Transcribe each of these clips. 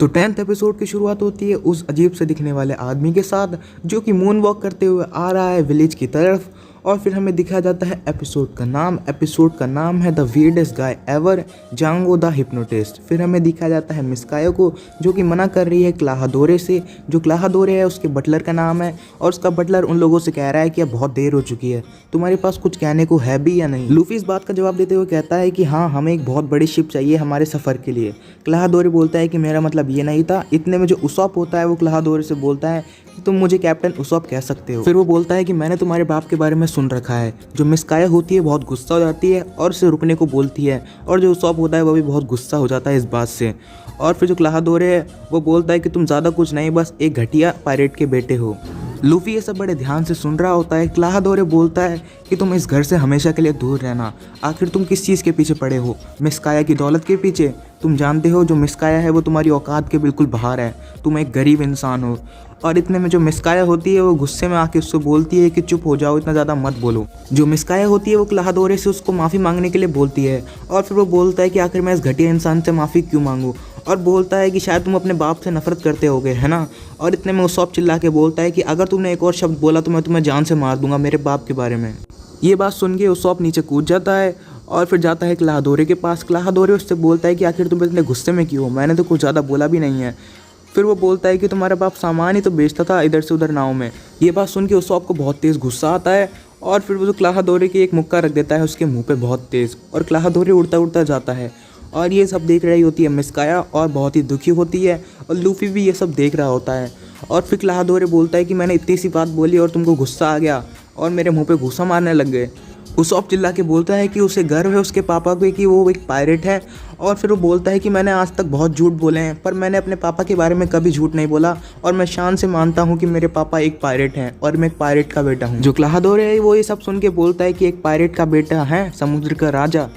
तो 10th episode की शुरुआत होती है उस अजीब से दिखने वाले आदमी के साथ जो कि मून वॉक करते हुए आ रहा है विलेज की तरफ। और फिर हमें दिखाया जाता है एपिसोड का नाम है the weirdest guy ever, Jango the hypnotist. फिर हमें दिखाया जाता है मिस कायो को जो कि मना कर रही है क्लाहादोरे से। जो क्लाहादोरे है उसके बटलर का नाम है और उसका बटलर उन लोगों से कह रहा है कि अब बहुत देर हो चुकी है, तुम्हारे पास कुछ कहने को है भी या नहीं। लूफी इस बात का जवाब देते हुए कहता है कि हाँ, हमें एक बहुत बड़ी शिप चाहिए हमारे सफ़र के लिए। क्लाहादोरे बोलता है कि मेरा मतलब ये नहीं था। इतने में जो उसॉप होता है वो क्लाहादोरे से बोलता है कि तुम मुझे कैप्टन उसॉप कह सकते हो। फिर वो बोलता है कि मैंने तुम्हारे बाप के बारे में सुन रखा है। जो मिस काया होती है बहुत गुस्सा हो जाती है और उसे रुकने को बोलती है, और जो उसॉप होता है वो भी बहुत गुस्सा हो जाता है इस बात से। और फिर जो क्लाहादोरे है वो बोलता है कि तुम ज़्यादा कुछ नहीं, बस एक घटिया पायरेट के बेटे हो। लूफी ये सब बड़े ध्यान से सुन रहा होता है। क्लाहादोरे बोलता है कि तुम इस घर से हमेशा के लिए दूर रहना। आखिर तुम किस चीज़ के पीछे पड़े हो? मिस काया की दौलत के पीछे? तुम जानते हो जो मिस काया है वो तुम्हारी औकात के बिल्कुल बाहर है, तुम एक गरीब इंसान हो। और इतने में जो मिस काया होती है वो गुस्से में आके उससे बोलती है कि चुप हो जाओ, इतना ज़्यादा मत बोलो। जो मिस काया होती है वो क्लाहादोरे से उसको माफ़ी मांगने के लिए बोलती है। और फिर वो बोलता है कि आखिर मैं इस घटिया इंसान से माफ़ी क्यों मांगूँ, और बोलता है कि शायद तुम अपने बाप से नफरत करते होगे, है ना। और इतने में उसॉप चिल्ला के बोलता है कि अगर तुमने एक और शब्द बोला तो मैं तुम्हें जान से मार दूंगा मेरे बाप के बारे में। ये बात सुन के उसॉप नीचे कूद जाता है और फिर जाता है क्लाहादोरे के पास। क्लाहादोरे उससे बोलता है कि आखिर तुम इतने गुस्से में क्यों हो, मैंने तो कुछ ज़्यादा बोला भी नहीं है। फिर वो बोलता है कि तुम्हारा बाप सामान ही तो बेचता था इधर से उधर नाव में। ये बात सुन के उसॉप को बहुत तेज़ गुस्सा आता है और फिर वो जो क्लाहादोरे की एक मुक्का रख देता है उसके मुँह पर बहुत तेज़, और क्लाहादोरे उड़ता उड़ता जाता है। और ये सब देख रही होती है मिस काया और बहुत ही दुखी होती है, और लूफी भी ये सब देख रहा होता है। और फिर क्लाहादोरे बोलता है कि मैंने इतनी सी बात बोली और तुमको गुस्सा आ गया और मेरे मुंह पे घूसा मारने लग गए। उसॉप चिल्ला के बोलता है कि उसे गर्व है उसके पापा पे कि वो एक पायरेट है। और फिर वो बोलता है कि मैंने आज तक बहुत झूठ बोले हैं पर मैंने अपने पापा के बारे में कभी झूठ नहीं बोला, और मैं शान से मानता हूँ कि मेरे पापा एक पायरेट हैं और मैं एक पायरेट का बेटा हूँ। जो क्लाहादोरे है वो ये सब सुन के बोलता है कि एक पायरेट का बेटा है, समुद्र का राजा।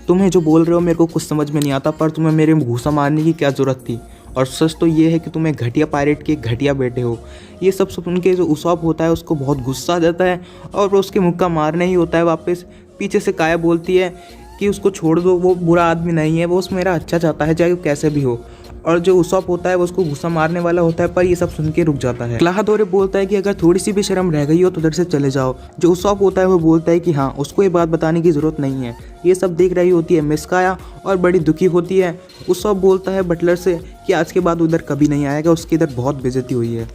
तुम्हें जो बोल रहे हो मेरे को कुछ समझ में नहीं आता, पर तुम्हें मेरे घूसा मारने की क्या ज़रूरत थी। और सच तो ये है कि तुम एक घटिया पायरेट के एक घटिया बेटे हो। ये सब सुन के जो उसॉप होता है उसको बहुत गुस्सा आ जाता है और वो उसके मुक्का मारने ही होता है वापस। पीछे से काया बोलती है कि उसको छोड़ दो, वो बुरा आदमी नहीं है, वो मेरा अच्छा चाहता है चाहे वो कैसे भी हो। और जो उसॉप होता है वो उसको गुस्सा मारने वाला होता है, पर ये सब सुन के रुक जाता है। क्लाहादोरे बोलता है कि अगर थोड़ी सी भी शर्म रह गई हो तो उधर से चले जाओ। जो उसॉप होता है वो बोलता है कि हाँ, उसको ये बात बताने की ज़रूरत नहीं है। ये सब देख रही होती है मिस काया और बड़ी दुखी होती है। उसॉप बोलता है बटलर से कि आज के बाद उधर कभी नहीं आएगा, उसकी इधर बहुत बेइज्जती हुई है।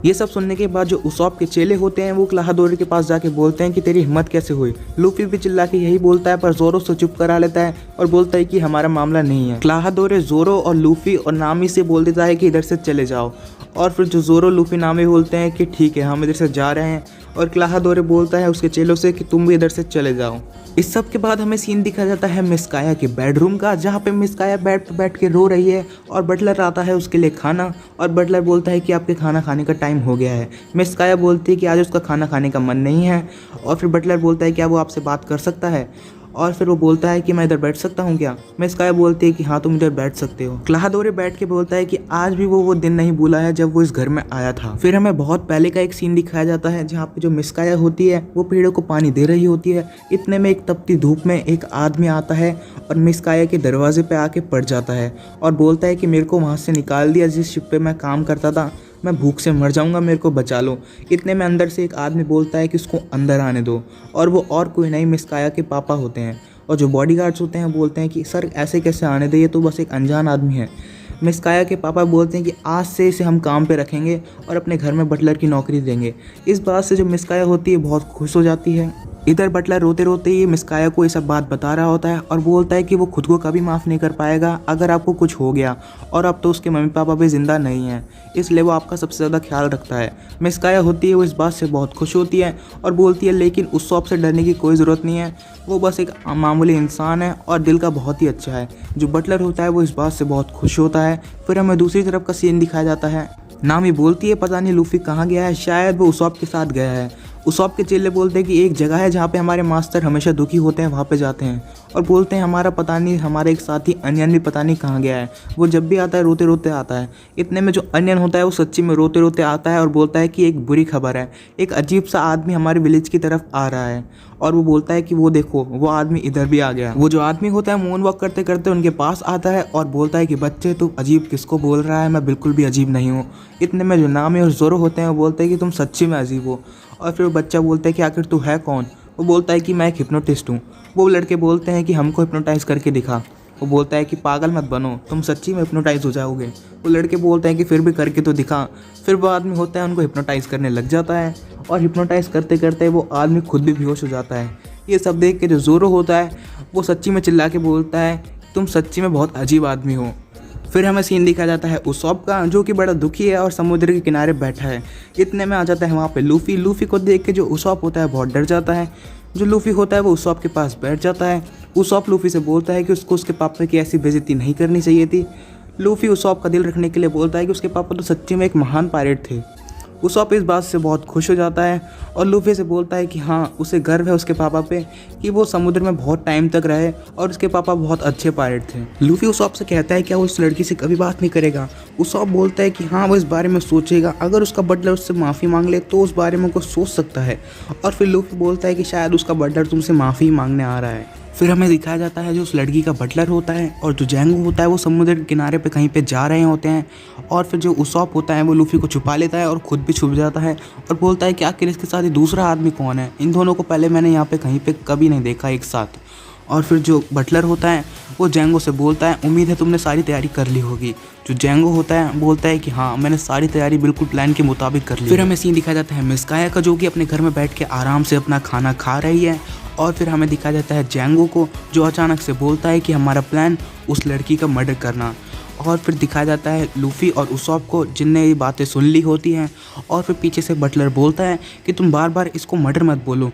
ये सब सुनने के बाद जो उसॉप के चेले होते हैं वो क्लाहादोरे के पास जाके बोलते हैं कि तेरी हिम्मत कैसे हुई। लूफी भी चिल्ला के यही बोलता है पर जोरो से चुप करा लेता है और बोलता है कि हमारा मामला नहीं है। क्लाहादोरे जोरो और लूफी और नामी से बोल देता है कि इधर से चले जाओ। और फिर जो जोरो लूफी नामी बोलते हैं कि ठीक है हम इधर से जा रहे हैं, और क्लाहादोरे बोलता है उसके चेलों से कि तुम भी इधर से चले जाओ। इस सब के बाद हमें सीन दिखा जाता है मिस काया के बेडरूम का, जहाँ पे मिस काया बेड पर बैठ के रो रही है और बटलर आता है उसके लिए खाना, और बटलर बोलता है कि आपके खाना खाने का टाइम हो गया है। मिस काया बोलती है कि आज उसका खाना खाने का मन नहीं है, और फिर बटलर बोलता है क्या वो आपसे बात कर सकता है, और फिर वो बोलता है कि मैं इधर बैठ सकता हूँ क्या। मिस काया बोलती है कि हाँ तुम इधर बैठ सकते हो। क्लाहादोरे बैठ के बोलता है कि आज भी वो दिन नहीं भूला है जब वो इस घर में आया था। फिर हमें बहुत पहले का एक सीन दिखाया जाता है जहाँ पे जो मिस काया होती है वो पेड़ों को पानी दे रही होती है। इतने में एक तपती धूप में एक आदमी आता है और मिस काया के दरवाजे पे आके पड़ जाता है और बोलता है कि मेरे को वहाँ से निकाल दिया जिस शिप पे मैं काम करता था, मैं भूख से मर जाऊंगा, मेरे को बचा लो। इतने में अंदर से एक आदमी बोलता है कि उसको अंदर आने दो, और वो और कोई नहीं मिस काया के पापा होते हैं। और जो बॉडीगार्ड्स होते हैं बोलते हैं कि सर ऐसे कैसे आने दे, ये तो बस एक अनजान आदमी है। मिस काया के पापा बोलते हैं कि आज से इसे हम काम पे रखेंगे और अपने घर में बटलर की नौकरी देंगे। इस बात से जो मिस काया होती है बहुत खुश हो जाती है। इधर बटलर रोते रोते ही मिस काया को ये सब बात बता रहा होता है और बोलता है कि वो खुद को कभी माफ़ नहीं कर पाएगा अगर आपको कुछ हो गया, और अब तो उसके मम्मी पापा भी ज़िंदा नहीं हैं, इसलिए वो आपका सबसे ज़्यादा ख्याल रखता है। मिस काया होती है वो इस बात से बहुत खुश होती है और बोलती है लेकिन उस उसॉप से डरने की कोई ज़रूरत नहीं है, वो बस एक मामूली इंसान है और दिल का बहुत ही अच्छा है। जो बटलर होता है वो इस बात से बहुत खुश होता है। फिर हमें दूसरी तरफ का सीन दिखाया जाता है। नामी बोलती है पता नहीं लूफी कहाँ गया है, शायद वो उसॉप के साथ गया है। उसॉप के चेले बोलते हैं कि एक जगह है जहाँ पे हमारे मास्टर हमेशा दुखी होते हैं, वहाँ पे जाते हैं और बोलते हैं हमारा पता नहीं, हमारा एक साथी अनियन भी पता नहीं कहाँ गया है, वो जब भी आता है रोते रोते आता है। इतने में जो अनियन होता है वो सच्ची में रोते रोते आता है और बोलता है कि एक बुरी खबर है, एक अजीब सा आदमी हमारे विलेज की तरफ आ रहा है। और वो बोलता है कि वो देखो, वो आदमी इधर भी आ गया। वो जो आदमी होता है मून वॉक करते करते उनके पास आता है और बोलता है कि बच्चे तुम अजीब किसको बोल रहा है, मैं बिल्कुल भी अजीब नहीं हूँ। इतने में जो नामी और जोरो होते हैं वो बोलते हैं कि तुम सच्ची में अजीब हो। और फिर वो बच्चा बोलता है कि आखिर तू है कौन। वो बोलता है कि मैं एक हिप्नोटिस्ट हूँ। वो लड़के बोलते हैं कि हमको हिप्नोटाइज करके दिखा। वो बोलता है कि पागल मत बनो, तुम सच्ची में हिप्नोटाइज हो जाओगे। वो लड़के बोलते हैं कि फिर भी करके तो दिखा। फिर वो आदमी होता है उनको हिप्नोटाइज करने लग जाता है और हिप्नोटाइज करते करते वो आदमी खुद भी बेहोश हो जाता है। ये सब देख के जो जोरो होता है वो सच्ची में चिल्ला के बोलता है तुम सच्ची में बहुत अजीब आदमी हो। फिर हमें सीन दिखा जाता है उसॉप का, जो कि बड़ा दुखी है और समुद्र के किनारे बैठा है। इतने में आ जाता है वहाँ पे लूफी। लूफी को देख के जो उसॉप होता है बहुत डर जाता है। जो लूफी होता है वो उसॉप के पास बैठ जाता है। उसॉप लूफी से बोलता है कि उसको उसके पापा की ऐसी बेइज्जती नहीं करनी चाहिए थी। लूफी उसॉप का दिल रखने के लिए बोलता है कि उसके पापा तो सच्ची में एक महान पायरेट थे। उसॉप इस बात से बहुत खुश हो जाता है और लूफी से बोलता है कि हाँ, उसे गर्व है उसके पापा पे कि वो समुद्र में बहुत टाइम तक रहे और उसके पापा बहुत अच्छे पायरेट थे। लूफी उसॉप से कहता है कि वो उस लड़की से कभी बात नहीं करेगा। उसॉप बोलता है कि हाँ, वो इस बारे में सोचेगा, अगर उसका बटलर उससे माफ़ी मांग ले तो उस बारे में वो सोच सकता है। और फिर लूफी बोलता है कि शायद उसका बटलर तुमसे माफ़ी मांगने आ रहा है। फिर हमें दिखाया जाता है जो उस लड़की का बटलर होता है और जो जैंगो होता है वो समुद्र के किनारे पे कहीं पे जा रहे होते हैं। और फिर जो उसॉप होता है वो लूफी को छुपा लेता है और ख़ुद भी छुप जाता है और बोलता है कि आखिर इसके साथ ही दूसरा आदमी कौन है, इन दोनों को पहले मैंने यहाँ पे कहीं पे कभी नहीं देखा एक साथ। और फिर जो बटलर होता है वो जैंगो से बोलता है उम्मीद है तुमने सारी तैयारी कर ली होगी। जो जैंगो होता है बोलता है कि हाँ, मैंने सारी तैयारी बिल्कुल प्लान के मुताबिक कर ली। फिर हमें सीन दिखाया जाता है मिस काया का, जो कि अपने घर में बैठ के आराम से अपना खाना खा रही है। और फिर हमें दिखाया जाता है जैंगो को, जो अचानक से बोलता है कि हमारा प्लान उस लड़की का मर्डर करना। और फिर दिखाया जाता है लूफी और उसॉप को, जिनने ये बातें सुन ली होती हैं। और फिर पीछे से बटलर बोलता है कि तुम बार बार इसको मर्डर मत बोलो,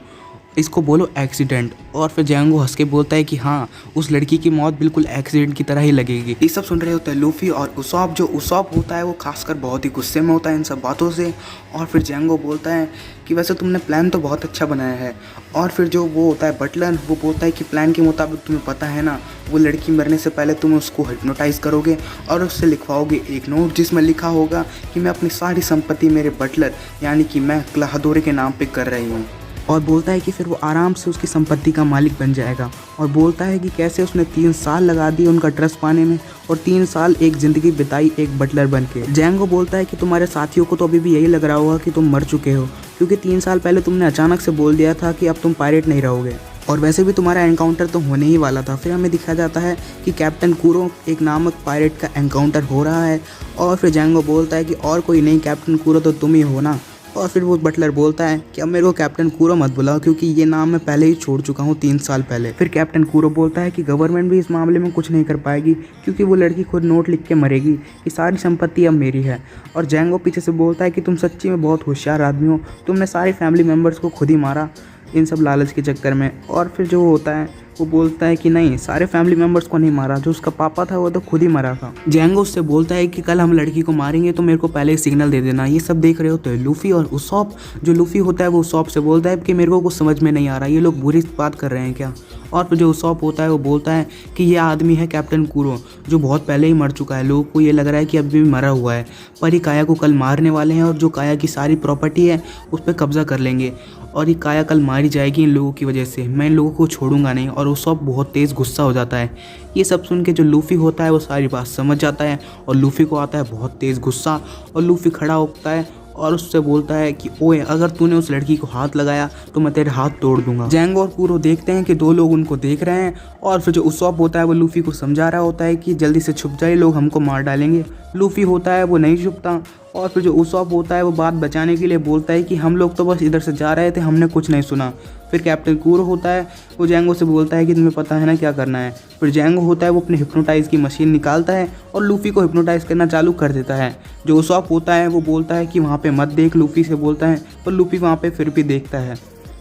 इसको बोलो एक्सीडेंट। और फिर जैंगो हंस के बोलता है कि हाँ, उस लड़की की मौत बिल्कुल एक्सीडेंट की तरह ही लगेगी। ये सब सुन रहे होते हैं लूफी और उसॉप। जो उसॉप होता है वो खासकर बहुत ही गुस्से में होता है इन सब बातों से। और फिर जैंगो बोलता है कि वैसे तुमने प्लान तो बहुत अच्छा बनाया है। और फिर जो वो होता है बटलर, वो बोलता है कि प्लान के मुताबिक तुम्हें पता है ना, वो लड़की मरने से पहले तुम उसको हिप्नोटाइज करोगे और उससे लिखवाओगे एक नोट जिसमें लिखा होगा कि मैं अपनी सारी संपत्ति मेरे बटलर यानी कि मैं क्लाहदोरे के नाम पे कर रही हूँ। और बोलता है कि फिर वो आराम से उसकी संपत्ति का मालिक बन जाएगा। और बोलता है कि कैसे उसने 3 साल लगा दिए उनका ट्रस्ट पाने में और 3 साल एक ज़िंदगी बिताई एक बटलर बन के। जैंगो बोलता है कि तुम्हारे साथियों को तो अभी भी यही लग रहा होगा कि तुम मर चुके हो, क्योंकि 3 साल पहले तुमने अचानक से बोल दिया था कि अब तुम पायरेट नहीं रहोगे और वैसे भी तुम्हारा एनकाउंटर तो होने ही वाला था। फिर हमें दिखाया जाता है कि कैप्टन कूरो एक नामक पायरेट का एनकाउंटर हो रहा है। और फिर जैंगो बोलता है कि और कोई नहीं, कैप्टन कूरो तो तुम ही हो ना। और फिर वो बटलर बोलता है कि अब मेरे को कैप्टन कूरो मत बुलाओ, क्योंकि ये नाम मैं पहले ही छोड़ चुका हूँ 3 साल पहले। फिर कैप्टन कूरो बोलता है कि गवर्नमेंट भी इस मामले में कुछ नहीं कर पाएगी, क्योंकि वो लड़की खुद नोट लिख के मरेगी कि सारी संपत्ति अब मेरी है। और जैंगो पीछे से बोलता है कि तुम सच्ची में बहुत होशियार आदमी हो, तुमने सारे फैमिली मेम्बर्स को खुद ही मारा इन सब लालच के चक्कर में। और फिर जो होता है वो बोलता है कि नहीं, सारे फैमिली मेम्बर्स को नहीं मारा, जो उसका पापा था वो तो खुद ही मरा था। जैंगो उससे बोलता है कि कल हम लड़की को मारेंगे तो मेरे को पहले सिग्नल दे देना। ये सब देख रहे होते हैं लूफी और उसॉप। जो लूफी होता है वो उसॉप से बोलता है कि मेरे को कुछ समझ में नहीं आ रहा, ये लोग बुरी बात कर रहे हैं क्या। और फिर जो उसॉप होता है वो बोलता है कि ये आदमी है कैप्टन कूरो, जो बहुत पहले ही मर चुका है। लोगों को ये लग रहा है कि अभी भी मरा हुआ है, पर ये काया को कल मारने वाले हैं और जो काया की सारी प्रॉपर्टी है उस पर कब्जा कर लेंगे और ये काया कल मारी जाएगी इन लोगों की वजह से। मैं इन लोगों को छोड़ूंगा नहीं। और उसॉप बहुत तेज़ गुस्सा हो जाता है। ये सब सुन के जो लूफी होता है वो सारी बात समझ जाता है और लूफी को आता है बहुत तेज़ गुस्सा। और लूफी खड़ा होता है और उससे बोलता है कि ओए, अगर तूने उस लड़की को हाथ लगाया तो मैं तेरे हाथ तोड़ दूंगा। जैंगो और कूरो देखते हैं कि 2 लोग उनको देख रहे हैं। और फिर जो उसॉप होता है वो लूफी को समझा रहा होता है कि जल्दी से छुप जाए, लोग हमको मार डालेंगे। लूफी होता है वो नहीं छुपता। और फिर जो उसॉप होता है वो बात बचाने के लिए बोलता है कि हम लोग तो बस इधर से जा रहे थे, हमने कुछ नहीं सुना। फिर कैप्टन कूरो होता है वो जैंगो से बोलता है कि तुम्हें पता है ना क्या करना है। फिर जैंगो होता है वो अपने हिप्नोटाइज की मशीन निकालता है और लूफी को हिप्नोटाइज करना चालू कर देता है। जो उसॉप होता है वो बोलता है कि वहाँ पे मत देख, लूफी से बोलता है, पर लूफी वहाँ पे फिर भी देखता है।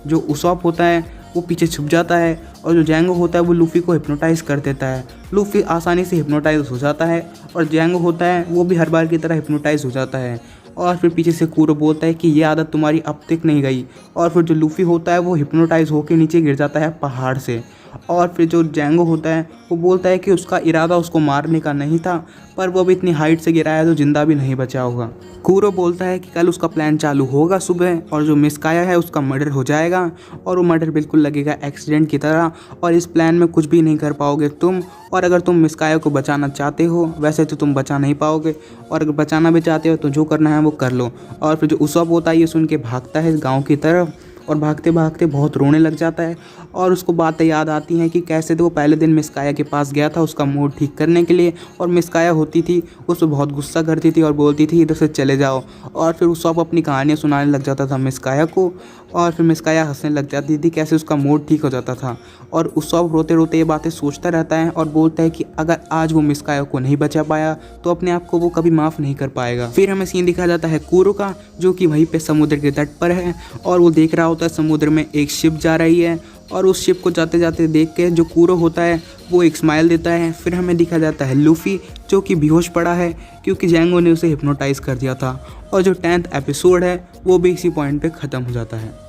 जो उसॉप होता है वो पीछे छुप जाता है और जो जैंगो होता है वो लूफी को हिप्नोटाइज कर देता है। लूफी आसानी से हिप्नोटाइज हो जाता है और जैंगो होता है वो भी हर बार की तरह हिप्नोटाइज हो जाता है। और फिर पीछे से कूरो बोलता है कि ये आदत तुम्हारी अब तक नहीं गई। और फिर जो लूफी होता है वो हिप्नोटाइज होकर नीचे गिर जाता है पहाड़ से। और फिर जो जैंगो होता है वो बोलता है कि उसका इरादा उसको मारने का नहीं था, पर वो भी इतनी हाइट से गिरा है तो जिंदा भी नहीं बचा होगा। कूरो बोलता है कि कल उसका प्लान चालू होगा सुबह, और जो मिस काया है उसका मर्डर हो जाएगा, और वो मर्डर बिल्कुल लगेगा एक्सीडेंट की तरह, और इस प्लान में कुछ भी नहीं कर पाओगे तुम। और अगर तुम मिस काया को बचाना चाहते हो, वैसे तो तुम बचा नहीं पाओगे, और अगर बचाना भी चाहते हो तो जो करना है वो कर लो। और फिर जो उसब होता है ये सुन के भागता है गाँव की तरफ, और भागते भागते बहुत रोने लग जाता है। और उसको बातें याद आती हैं कि कैसे तो वो पहले दिन मिस काया के पास गया था उसका मूड ठीक करने के लिए, और मिस काया होती थी उस पर बहुत गुस्सा करती थी और बोलती थी इधर से चले जाओ। और फिर उस सब अपनी कहानियाँ सुनाने लग जाता था मिस काया को, और फिर मिस काया हंसने लग जाती थी कैसे उसका मूड ठीक हो जाता था। और उस सब रोते रोते ये बातें सोचता रहता है और बोलता है कि अगर आज वो मिस काया को नहीं बचा पाया तो अपने आप को वो कभी माफ़ नहीं कर पाएगा। फिर हमें सीन दिखाया जाता है कूरो का, जो कि वहीं पे समुद्र के तट पर है, और वो देख रहा होता है समुद्र में एक शिप जा रही है, और उस शिप को जाते जाते देख के जो कूरो होता है वो एक स्माइल देता है। फिर हमें दिखा जाता है लूफी, जो कि बेहोश पड़ा है क्योंकि जैंगो ने उसे हिप्नोटाइज कर दिया था। और जो 10th एपिसोड है वो भी इसी पॉइंट पे ख़त्म हो जाता है।